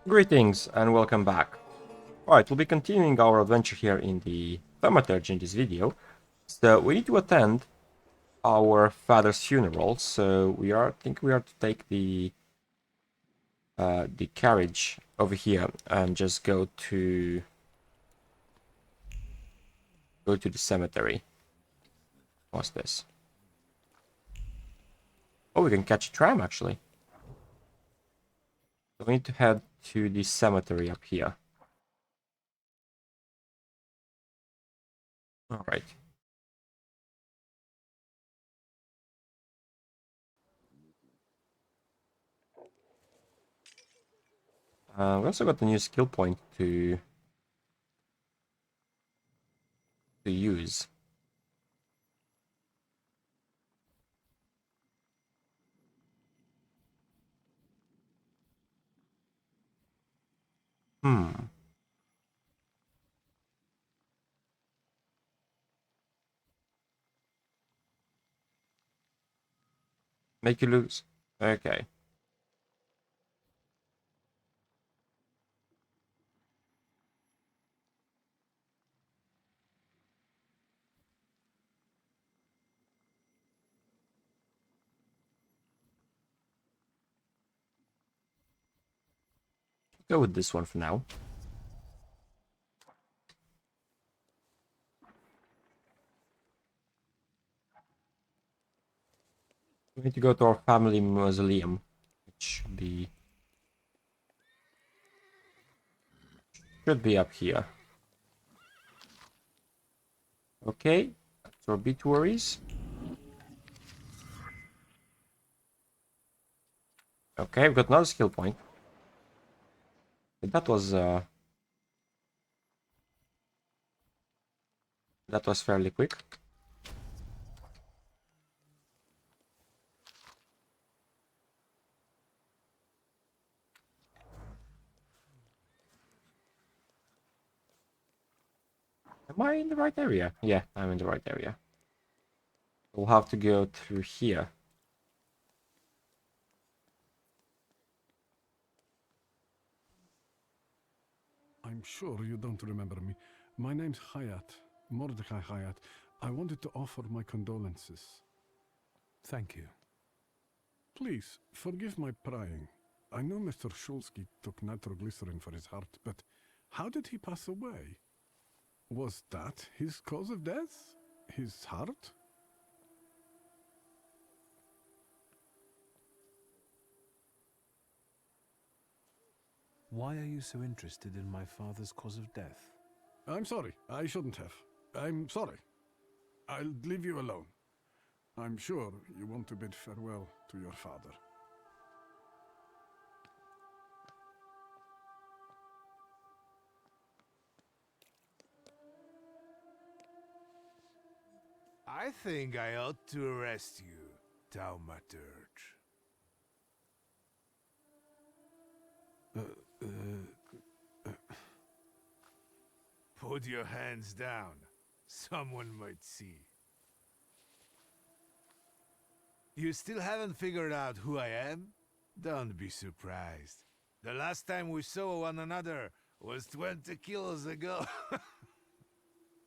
Greetings and welcome back. Alright, we'll be continuing our adventure here in the Thaumaturge in this video. So we need to attend our father's funeral, so I think we are to take the carriage over here and just go to the cemetery. What's this? Oh, we can catch a tram actually. So we need to head to the cemetery up here. Alright. We also got a new skill point to use. Hmm. Make you lose. Okay. Go with this one for now. We need to go to our family mausoleum, which should be up here. Okay, so obituaries. Okay, we've got another skill point. That was fairly quick. Am I in the right area? Yeah, I'm in the right area. We'll have to go through here. I'm sure you don't remember me. My name's Hayat, Mordecai Hayat. I wanted to offer my condolences. Thank you. Please, forgive my prying. I know Mr. Shulsky took nitroglycerin for his heart, but how did he pass away? Was that his cause of death? His heart? Why are you so interested in my father's cause of death? I'm sorry. I shouldn't have. I'm sorry. I'll leave you alone. I'm sure you want to bid farewell to your father. I think I ought to arrest you, Thaumaturge. Put your hands down. Someone might see. You still haven't figured out who I am? Don't be surprised. The last time we saw one another was 20 kilos ago.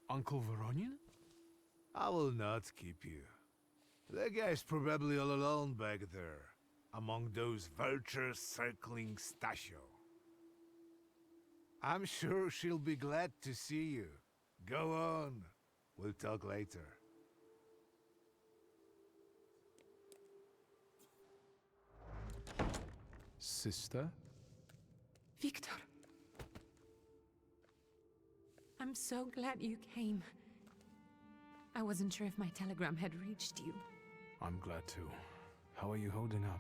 Uncle Voronian? I will not keep you. The guy's probably all alone back there, among those vultures circling Stasio. I'm sure she'll be glad to see you. Go on. We'll talk later. Sister? Victor. I'm so glad you came. I wasn't sure if my telegram had reached you. I'm glad too. How are you holding up?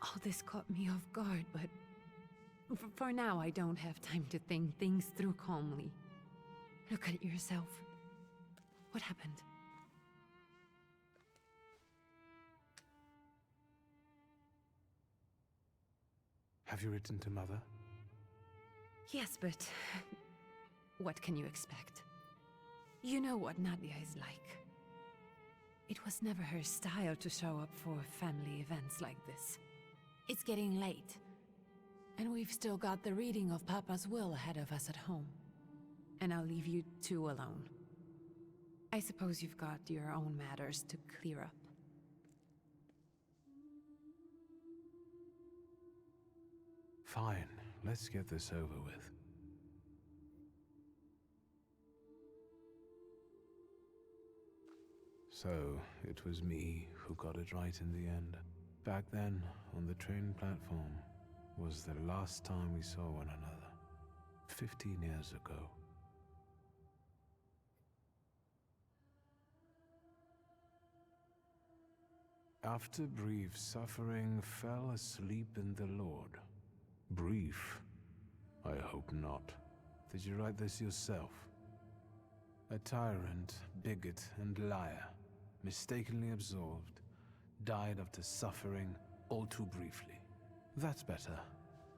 All this caught me off guard, but for now I don't have time to think things through calmly. Look at yourself. What happened? Have you written to Mother? Yes, but what can you expect? You know what Nadia is like. It was never her style to show up for family events like this. It's getting late. And we've still got the reading of Papa's will ahead of us at home. And I'll leave you two alone. I suppose you've got your own matters to clear up. Fine, let's get this over with. So, it was me who got it right in the end. Back then, on the train platform, was the last time we saw one another. 15 years ago. After brief suffering, fell asleep in the Lord. Brief? I hope not. Did you write this yourself? A tyrant, bigot, and liar, mistakenly absolved, died after suffering all too briefly. That's better,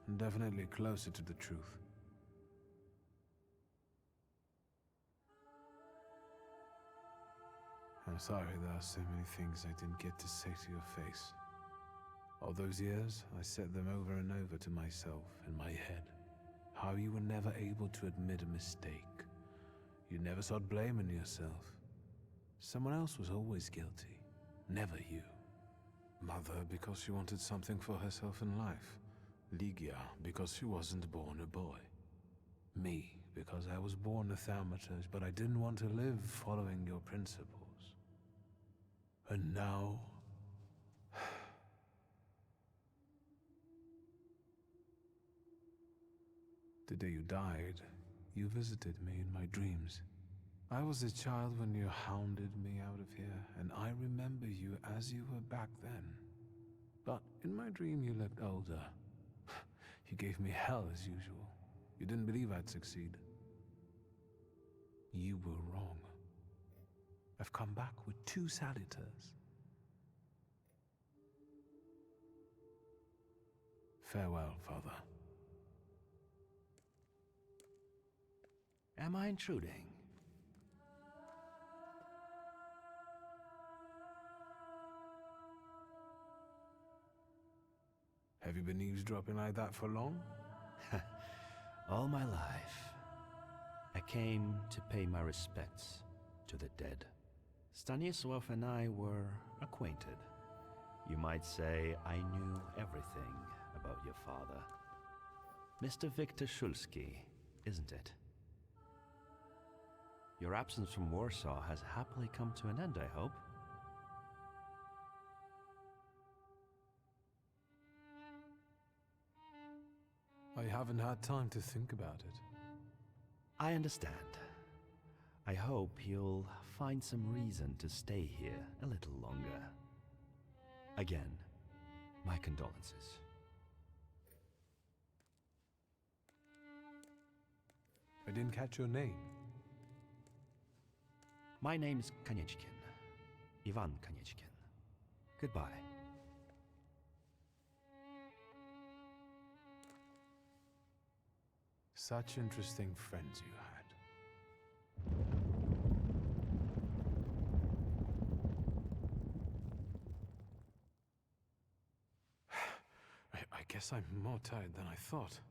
and definitely closer to the truth. I'm sorry there are so many things I didn't get to say to your face. All those years, I said them over and over to myself in my head. How you were never able to admit a mistake. You never sought blame in yourself. Someone else was always guilty, never you. Mother because she wanted something for herself in life. Ligia because she wasn't born a boy. Me because I was born a Thaumaturge, but I didn't want to live following your principles. And now... The day you died, you visited me in my dreams. I was a child when you hounded me out of here, and I remember you as you were back then. But in my dream you looked older. You gave me hell as usual. You didn't believe I'd succeed. You were wrong. I've come back with 2 saluters. Farewell, Father. Am I intruding? Have you been eavesdropping like that for long? All my life, I came to pay my respects to the dead. Stanisław and I were acquainted. You might say I knew everything about your father. Mr. Victor Szulski, isn't it? Your absence from Warsaw has happily come to an end, I hope. I haven't had time to think about it. I understand. I hope you'll find some reason to stay here a little longer. Again, my condolences. I didn't catch your name. My name's Konieczkin. Ivan Konieczkin. Goodbye. Such interesting friends you had. I guess I'm more tired than I thought.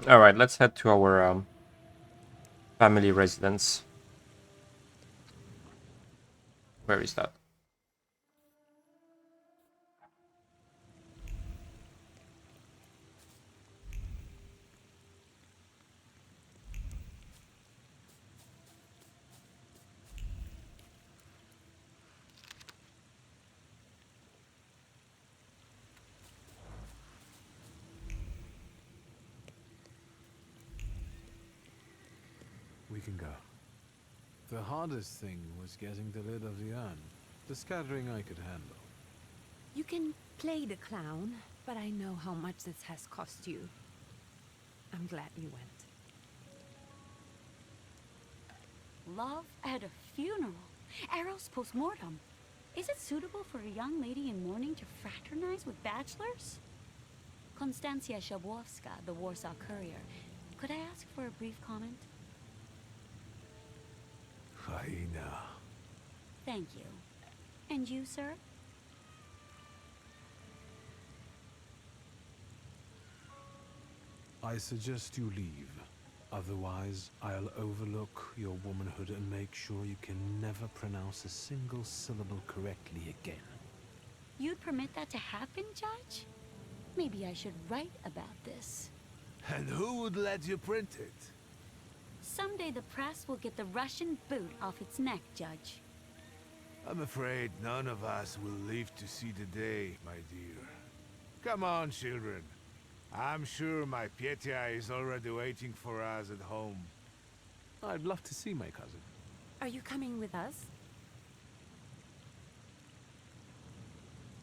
All right, let's head to our family residence. Where is that? can go. The hardest thing was getting the lid of the urn. The scattering I could handle. You can play the clown, but I know how much this has cost you. I'm glad you went. Love at a funeral. Eros postmortem. Is it suitable for a young lady in mourning to fraternize with bachelors? Konstancja Shabowska, the Warsaw Courier. Could I ask for a brief comment? Hyena. Thank you. And you, sir? I suggest you leave. Otherwise, I'll overlook your womanhood and make sure you can never pronounce a single syllable correctly again. You'd permit that to happen, Judge? Maybe I should write about this. And who would let you print it? Someday the press will get the Russian boot off its neck, Judge. I'm afraid none of us will live to see the day, my dear. Come on, children. I'm sure my Petya is already waiting for us at home. I'd love to see my cousin. Are you coming with us?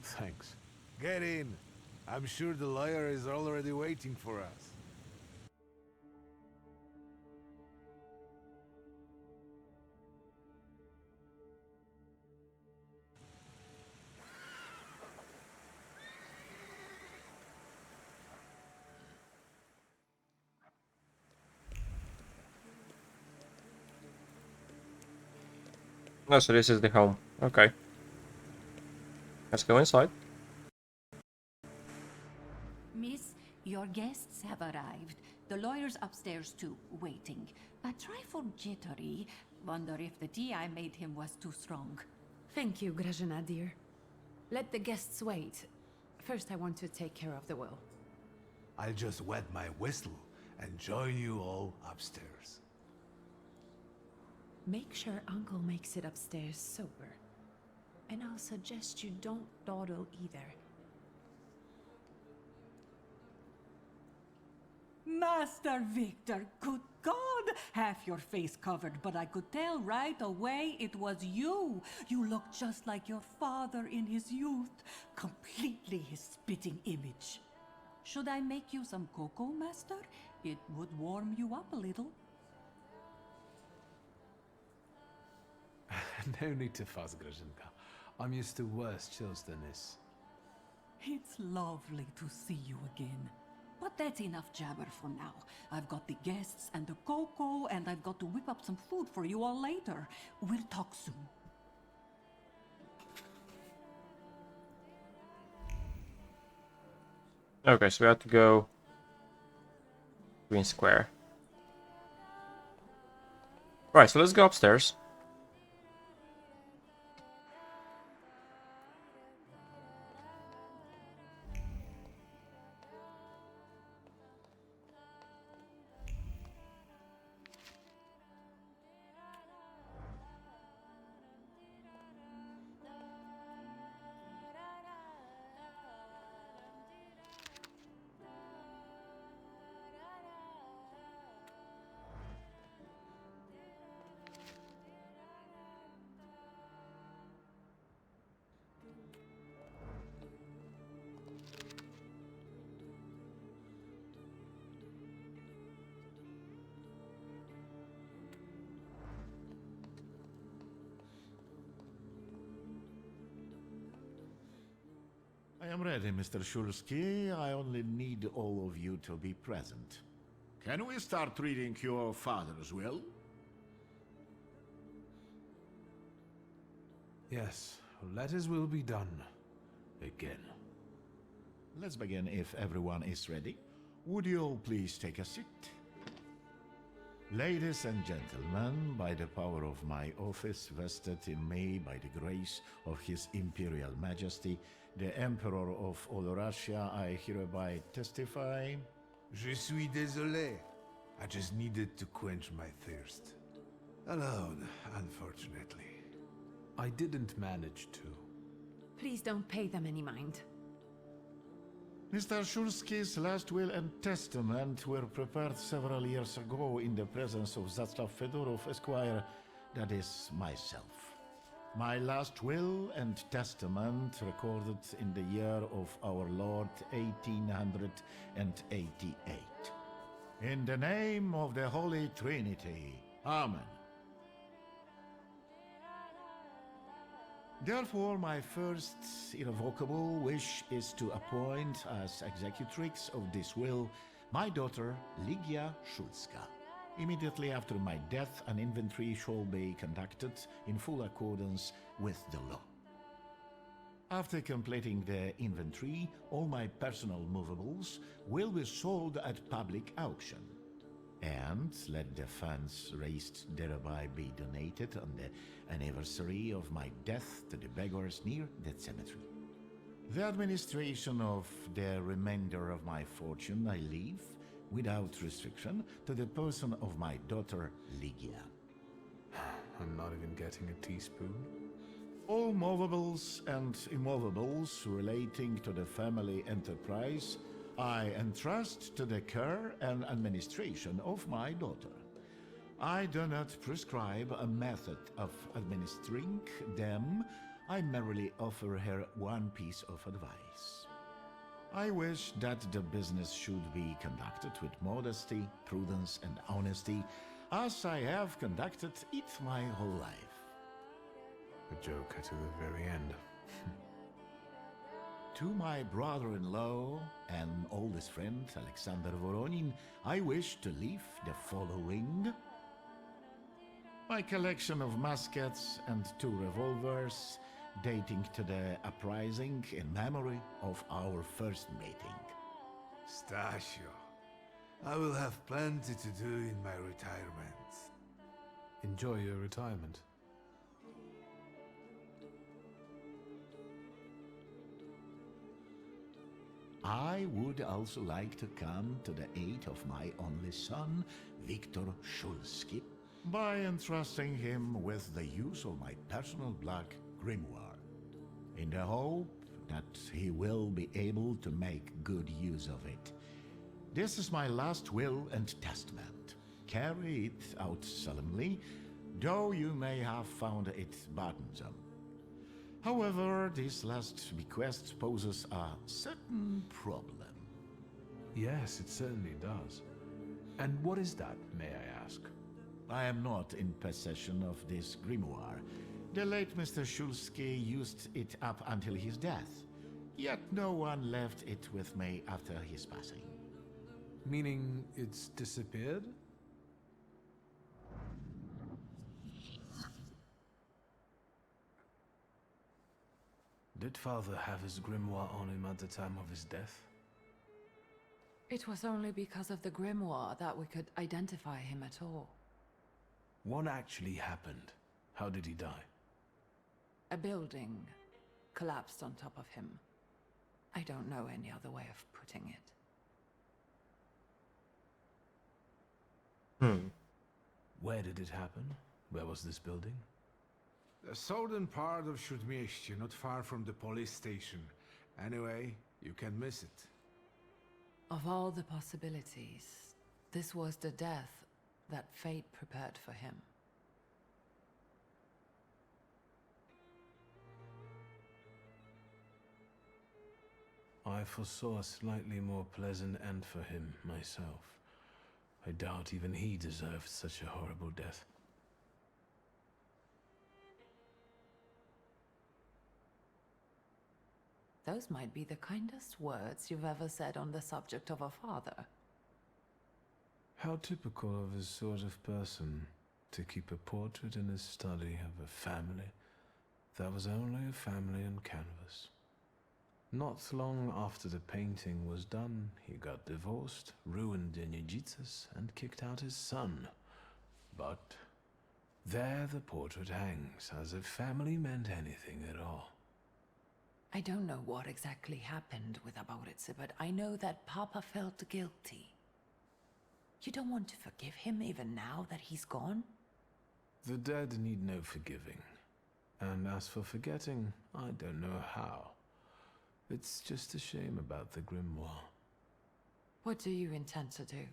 Thanks. Get in. I'm sure the lawyer is already waiting for us. No, so this is the home. Okay. Let's go inside. Miss, your guests have arrived. The lawyer's upstairs too, waiting. A trifle jittery. Wonder if the tea I made him was too strong. Thank you, Grażyna, dear. Let the guests wait. First, I want to take care of the will. I'll just wet my whistle and join you all upstairs. Make sure Uncle makes it upstairs sober. And I'll suggest you don't dawdle either. Master Victor, good God! Half your face covered, but I could tell right away it was you. You look just like your father in his youth. Completely his spitting image. Should I make you some cocoa, Master? It would warm you up a little. No need to fuss, Grażynka. I'm used to worse chills than this. It's lovely to see you again. But that's enough jabber for now. I've got the guests and the cocoa, and I've got to whip up some food for you all later. We'll talk soon. Okay, so we have to go Green Square. Right, so let's go upstairs. I am ready, Mr. Shulsky. I only need all of you to be present. Can we start reading your father's will? Yes, let his will be done. Again. Let's begin if everyone is ready. Would you all please take a seat? Ladies and gentlemen, by the power of my office vested in me by the grace of His Imperial Majesty, the Emperor of all Russia, I hereby testify. Je suis désolé. I just needed to quench my thirst. Alone, unfortunately. I didn't manage to. Please don't pay them any mind. Mr. Shulski's last will and testament were prepared several years ago in the presence of Zaslav Fedorov, Esquire, that is, myself. My last will and testament recorded in the year of our Lord 1888. In the name of the Holy Trinity. Amen. Therefore, my first irrevocable wish is to appoint as executrix of this will my daughter Ligia Szulska. Immediately after my death, an inventory shall be conducted in full accordance with the law. After completing the inventory, all my personal movables will be sold at public auction. And let the funds raised thereby be donated on the anniversary of my death to the beggars near that cemetery. The administration of the remainder of my fortune I leave, without restriction, to the person of my daughter Ligia. I'm not even getting a teaspoon. All movables and immovables relating to the family enterprise I entrust to the care and administration of my daughter. I do not prescribe a method of administering them. I merely offer her one piece of advice. I wish that the business should be conducted with modesty, prudence, and honesty, as I have conducted it my whole life. A joker to the very end. To my brother-in-law and oldest friend, Alexander Voronin, I wish to leave the following: my collection of muskets and 2 revolvers, dating to the uprising in memory of our first meeting. Stasio, I will have plenty to do in my retirement. Enjoy your retirement. I would also like to come to the aid of my only son, Viktor Szulski, by entrusting him with the use of my personal black grimoire, in the hope that he will be able to make good use of it. This is my last will and testament. Carry it out solemnly, though you may have found it burdensome. However, this last bequest poses a certain problem. Yes, it certainly does. And what is that, may I ask? I am not in possession of this grimoire. The late Mr. Szulski used it up until his death, yet no one left it with me after his passing. Meaning it's disappeared? Did Father have his grimoire on him at the time of his death? It was only because of the grimoire that we could identify him at all. What actually happened? How did he die? A building collapsed on top of him. I don't know any other way of putting it. Where did it happen? Where was this building? The southern part of Śródmieście, not far from the police station. Anyway, you can miss it. Of all the possibilities, this was the death that fate prepared for him. I foresaw a slightly more pleasant end for him, myself. I doubt even he deserved such a horrible death. Those might be the kindest words you've ever said on the subject of a father. How typical of his sort of person to keep a portrait in his study of a family that was only a family on canvas. Not long after the painting was done, he got divorced, ruined Denijitsas, and kicked out his son. But there the portrait hangs, as if family meant anything at all. I don't know what exactly happened with Aboritse, but I know that Papa felt guilty. You don't want to forgive him even now that he's gone? The dead need no forgiving. And as for forgetting, I don't know how. It's just a shame about the grimoire. What do you intend to do?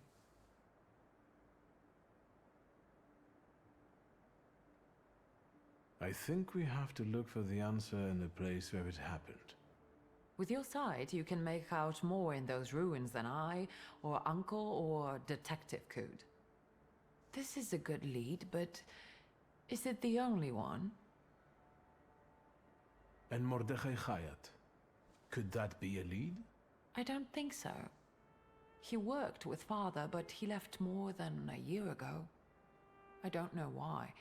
I think we have to look for the answer in the place where it happened. With your sight, you can make out more in those ruins than I, or Uncle, or Detective could. This is a good lead, but is it the only one? And Mordechai Chayat. Could that be a lead? I don't think so. He worked with Father, but he left more than a year ago. I don't know why.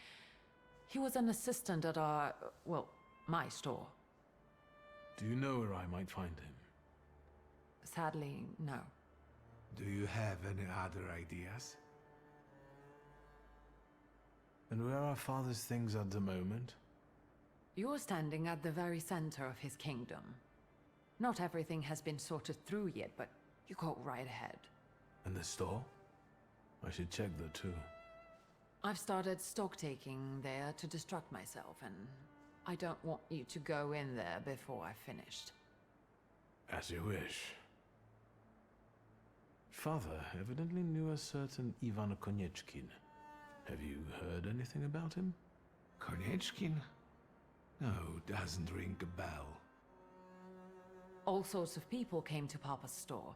He was an assistant at our, well, my store. Do you know where I might find him? Sadly, no. Do you have any other ideas? And where are Father's things at the moment? You're standing at the very center of his kingdom. Not everything has been sorted through yet, but you go right ahead. And the store? I should check that too. I've started stock-taking there to distract myself, and I don't want you to go in there before I've finished. As you wish. Father evidently knew a certain Ivan Konieczkin. Have you heard anything about him? Konieczkin? No, doesn't ring a bell. All sorts of people came to Papa's store.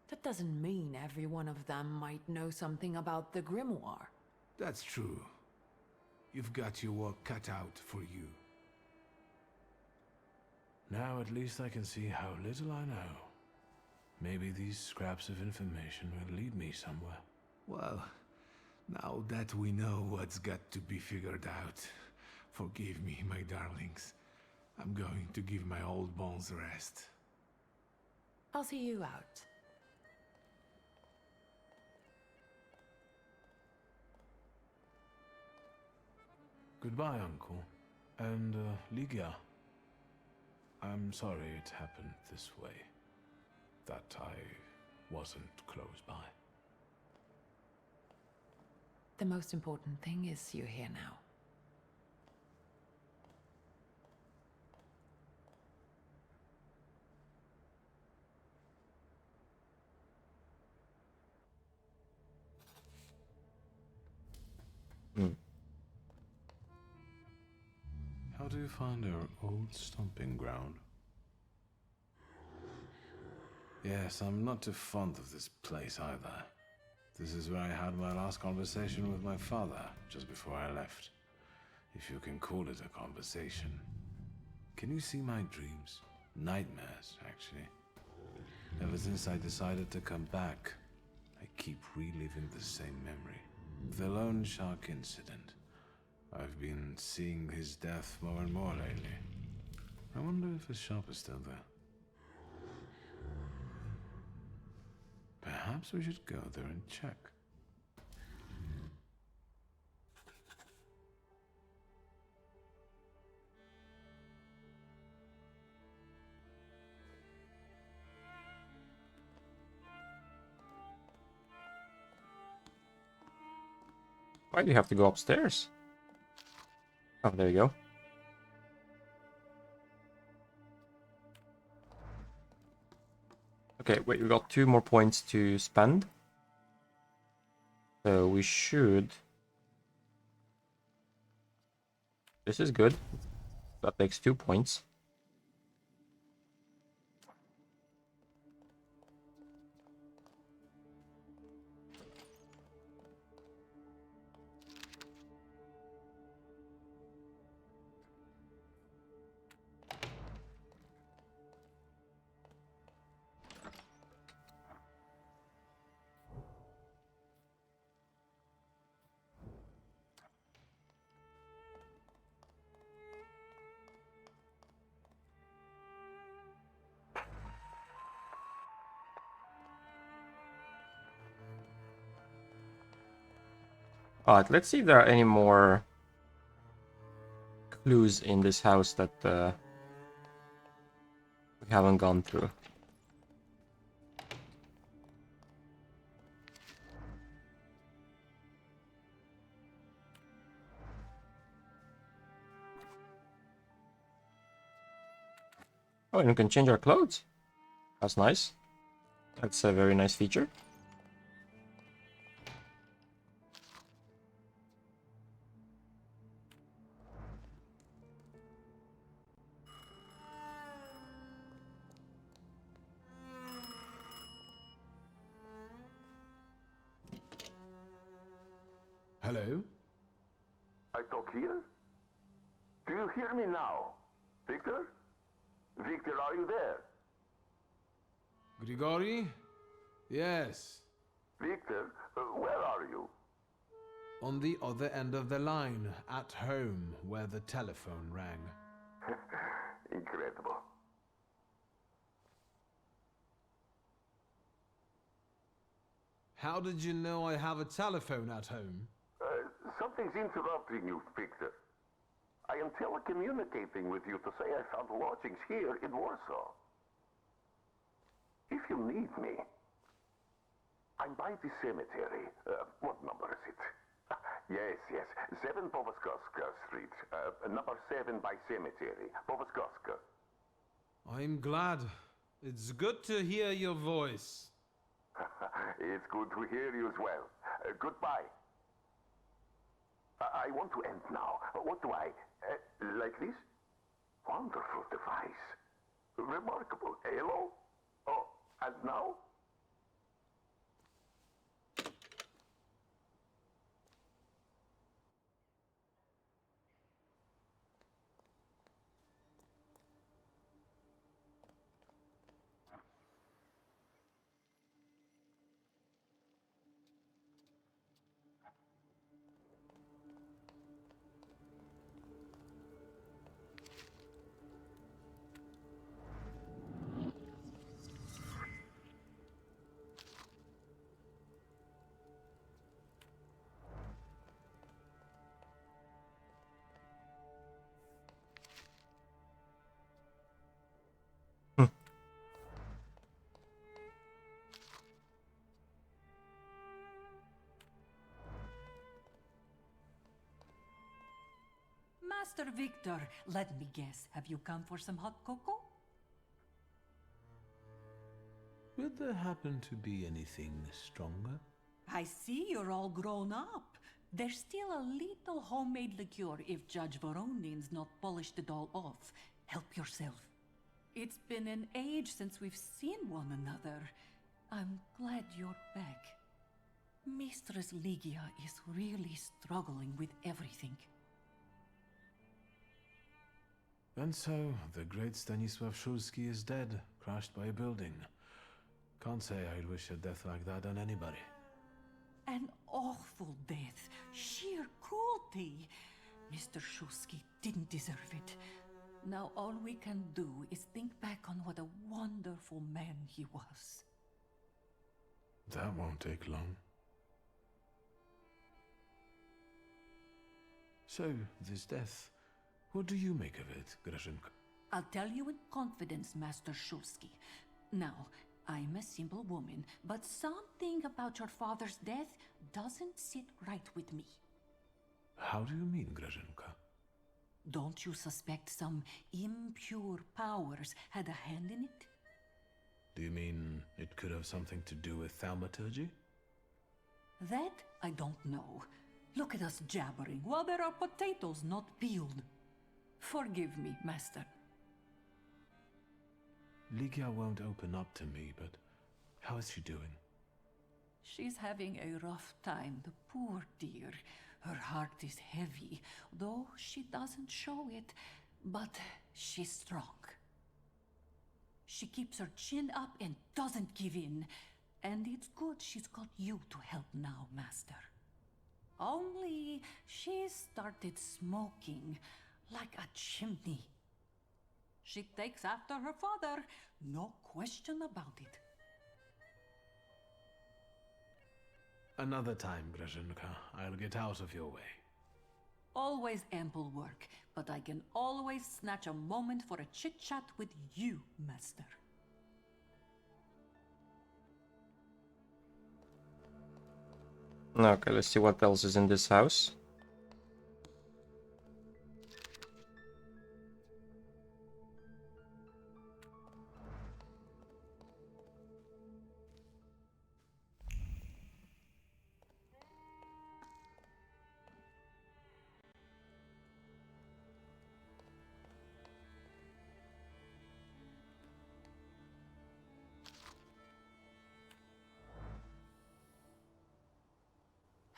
That doesn't mean every one of them might know something about the grimoire. That's true. You've got your work cut out for you. Now at least I can see how little I know. Maybe these scraps of information will lead me somewhere. Well, now that we know what's got to be figured out, forgive me, my darlings. I'm going to give my old bones a rest. I'll see you out. Goodbye, Uncle. And, Ligia. I'm sorry it happened this way. That I wasn't close by. The most important thing is you're here now. How do you find our old stomping ground? Yes, I'm not too fond of this place either. This is where I had my last conversation with my father, just before I left. If you can call it a conversation. Can you see my dreams? Nightmares, actually. Ever since I decided to come back, I keep reliving the same memory. The loan shark incident. I've been seeing his death more and more lately. I wonder if his shop is still there. Perhaps we should go there and check. Why do you have to go upstairs? Oh, there you go. Okay, wait, we got 2 more points to spend. So we should... This is good. That takes 2 points. Alright, let's see if there are any more clues in this house that we haven't gone through. Oh, and we can change our clothes. That's nice. That's a very nice feature. Hello? I talk here? Do you hear me now? Victor? Victor, are you there? Grigori? Yes. Victor, where are you? On the other end of the line, at home, where the telephone rang. Incredible. How did you know I have a telephone at home? Something's interrupting you, Victor. I am telecommunicating with you to say I found lodgings here in Warsaw. If you need me, I'm by the cemetery. What number is it? Yes. 7 Powaskowska Street. Number 7 by cemetery. Powaskowska. I'm glad. It's good to hear your voice. It's good to hear you as well. Goodbye. I want to end now. What do I... like this? Wonderful device. Remarkable. Hello? Oh, and now? Master Victor, let me guess. Have you come for some hot cocoa? Would there happen to be anything stronger? I see you're all grown up. There's still a little homemade liqueur if Judge Voronin's not polished it all off. Help yourself. It's been an age since we've seen one another. I'm glad you're back. Mistress Ligia is really struggling with everything. And so, the great Stanisław Szulski is dead, crashed by a building. Can't say I'd wish a death like that on anybody. An awful death. Sheer cruelty. Mr. Szulski didn't deserve it. Now all we can do is think back on what a wonderful man he was. That won't take long. So, this death, what do you make of it, Grażynka? I'll tell you in confidence, Master Szulski. Now, I'm a simple woman, but something about your father's death doesn't sit right with me. How do you mean, Grażynka? Don't you suspect some impure powers had a hand in it? Do you mean it could have something to do with Thaumaturge? That I don't know. Look at us jabbering while there are potatoes not peeled. Forgive me, Master. Ligia won't open up to me, but how is she doing? She's having a rough time, the poor dear. Her heart is heavy, though she doesn't show it, but she's strong. She keeps her chin up and doesn't give in, and it's good she's got you to help now, Master. Only she started smoking like a chimney. She takes after her father, no question about it. Another time, Grażynka. I'll get out of your way. Always ample work, but I can always snatch a moment for a chit-chat with you, Master. Okay, let's see what else is in this house.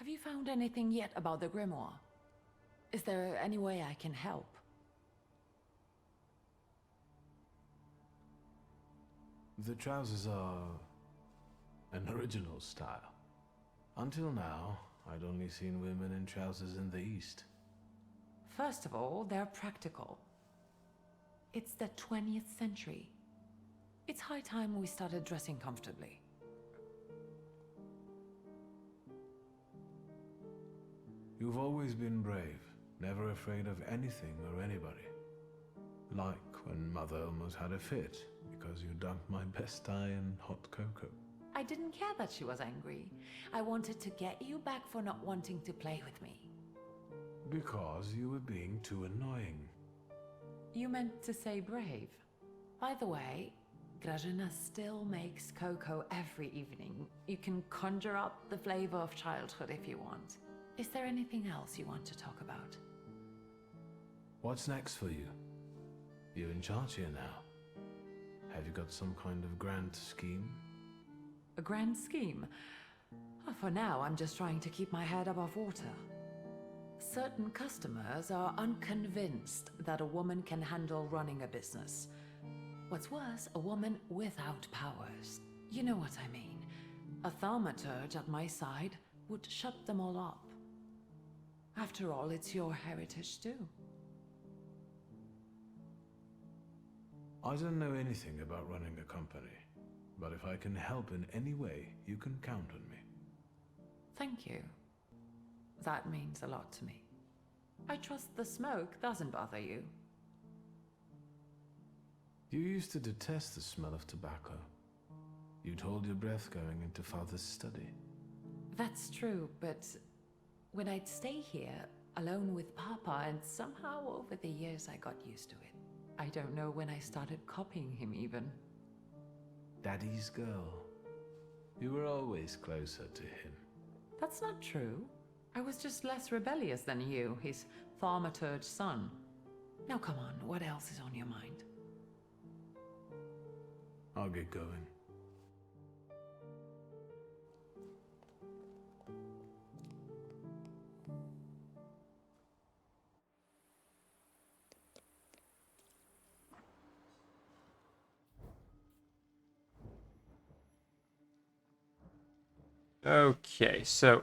Have you found anything yet about the grimoire? Is there any way I can help? The trousers are an original style. Until now, I'd only seen women in trousers in the East. First of all, they're practical. It's the 20th century. It's high time we started dressing comfortably. You've always been brave, never afraid of anything or anybody. Like when Mother almost had a fit because you dunked my best dye in hot cocoa. I didn't care that she was angry. I wanted to get you back for not wanting to play with me. Because you were being too annoying. You meant to say brave. By the way, Grażyna still makes cocoa every evening. You can conjure up the flavor of childhood if you want. Is there anything else you want to talk about? What's next for you? You're in charge here now. Have you got some kind of grand scheme? A grand scheme? For now, I'm just trying to keep my head above water. Certain customers are unconvinced that a woman can handle running a business. What's worse, a woman without powers. You know what I mean. A thaumaturge at my side would shut them all up. After all, it's your heritage too. I don't know anything about running a company, but if I can help in any way, you can count on me. Thank you. That means a lot to me. I trust the smoke doesn't bother you. You used to detest the smell of tobacco. You'd hold your breath going into Father's study. That's true, but when I'd stay here, alone with Papa, and somehow over the years I got used to it. I don't know when I started copying him even. Daddy's girl. You were always closer to him. That's not true. I was just less rebellious than you, his Thaumaturge son. Now come on, what else is on your mind? I'll get going. Okay, so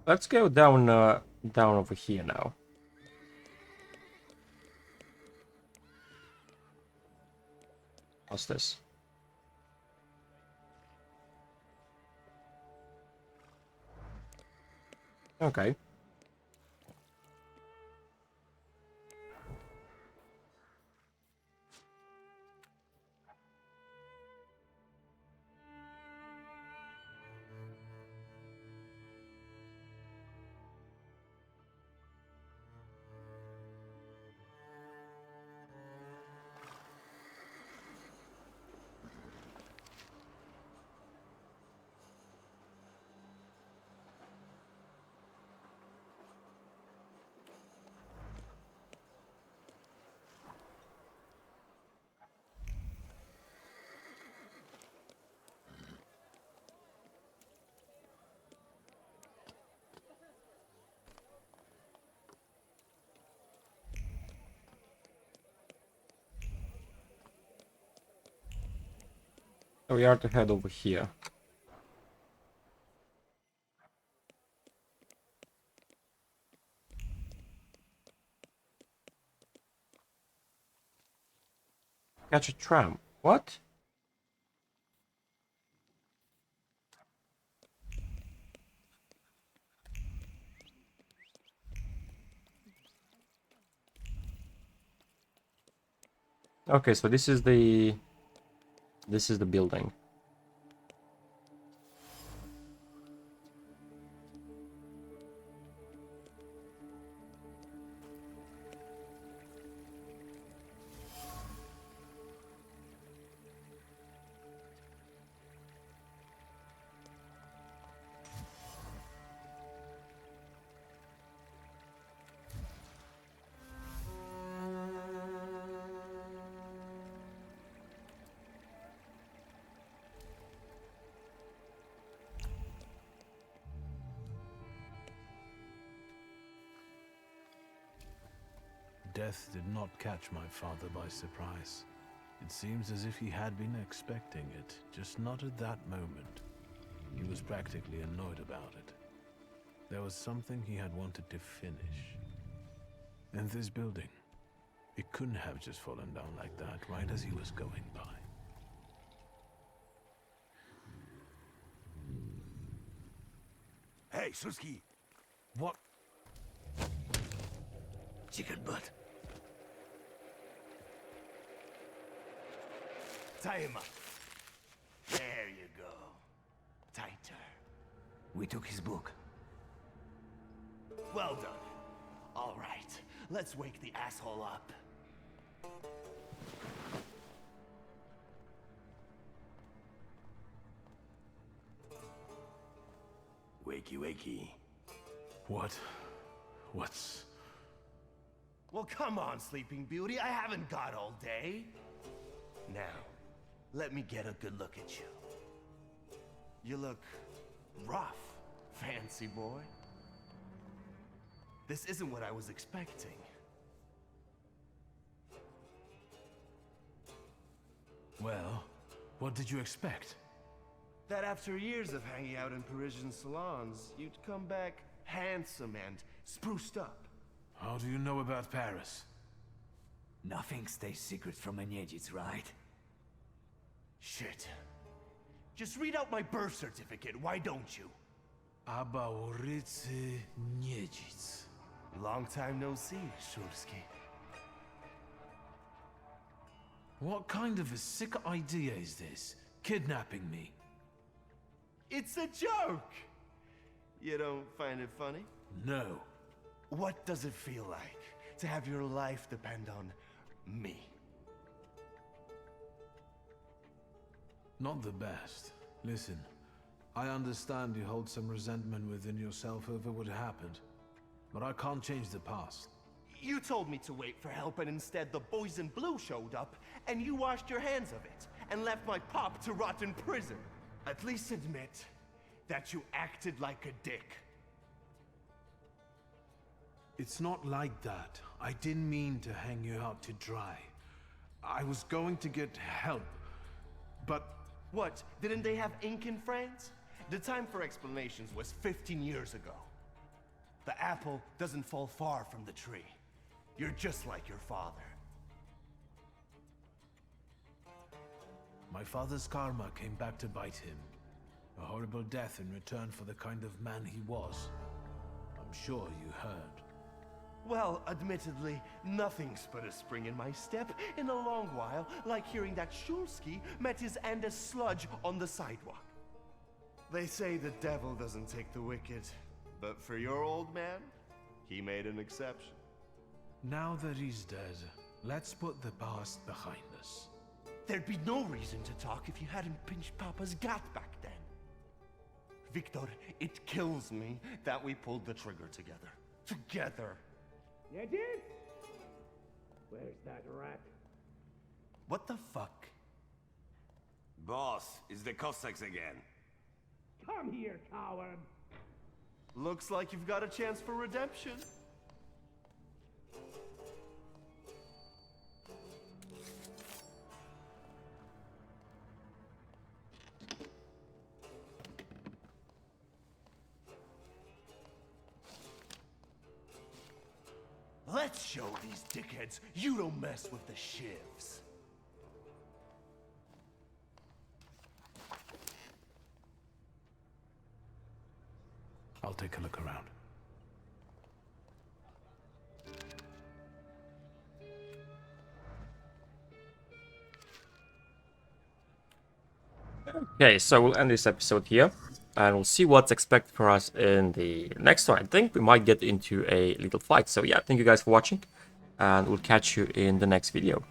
let's go down down over here now. What's this? Okay. So we are to head over here. Catch a tram. What? Okay, so this is the building. death did not catch my father by surprise. It seems as if he had been expecting it, just not at that moment. He was practically annoyed about it. There was something he had wanted to finish. And this building, it couldn't have just fallen down like that right as he was going by. Hey, Shulsky! What? Chicken butt. Tie him up. There you go. Tighter. We took his book. Well done. All right, let's wake the asshole up. Wakey, wakey. What's... Well, come on, Sleeping Beauty. I haven't got all day. Now, let me get a good look at you. You look rough, fancy boy. This isn't what I was expecting. Well, what did you expect? That after years of hanging out in Parisian salons, you'd come back handsome and spruced up. How do you know about Paris? Nothing stays secret from a Niedzic, right? Shit. Just read out my birth certificate, why don't you? Abaurice Niedzic. Long time no see, Shulsky. What kind of a sick idea is this? Kidnapping me? It's a joke! You don't find it funny? No. What does it feel like to have your life depend on me? Not the best. Listen, I understand you hold some resentment within yourself over what happened, but I can't change the past. You told me to wait for help, and instead the boys in blue showed up, and you washed your hands of it, and left my pop to rot in prison. At least admit that you acted like a dick. It's not like that. I didn't mean to hang you out to dry. I was going to get help, but... What, didn't they have ink in France? The time for explanations was 15 years ago. The apple doesn't fall far from the tree. You're just like your father. My father's karma came back to bite him. A horrible death in return for the kind of man he was. I'm sure you heard. Well, admittedly, nothing's put a spring in my step in a long while, like hearing that Shulsky met his Andes sludge on the sidewalk. They say the devil doesn't take the wicked, but for your old man, he made an exception. Now that he's dead, let's put the past behind us. There'd be no reason to talk if you hadn't pinched Papa's gut back then. Victor, it kills me that we pulled the trigger together. Together. You did? Where's that rat? What the fuck? Boss, it's the Cossacks again. Come here, coward! Looks like you've got a chance for redemption. Let's show these dickheads you don't mess with the shivs. I'll take a look around. Okay, so we'll end this episode here, and we'll see what's expected for us in the next one. I think we might get into a little fight. So yeah, thank you guys for watching, and we'll catch you in the next video.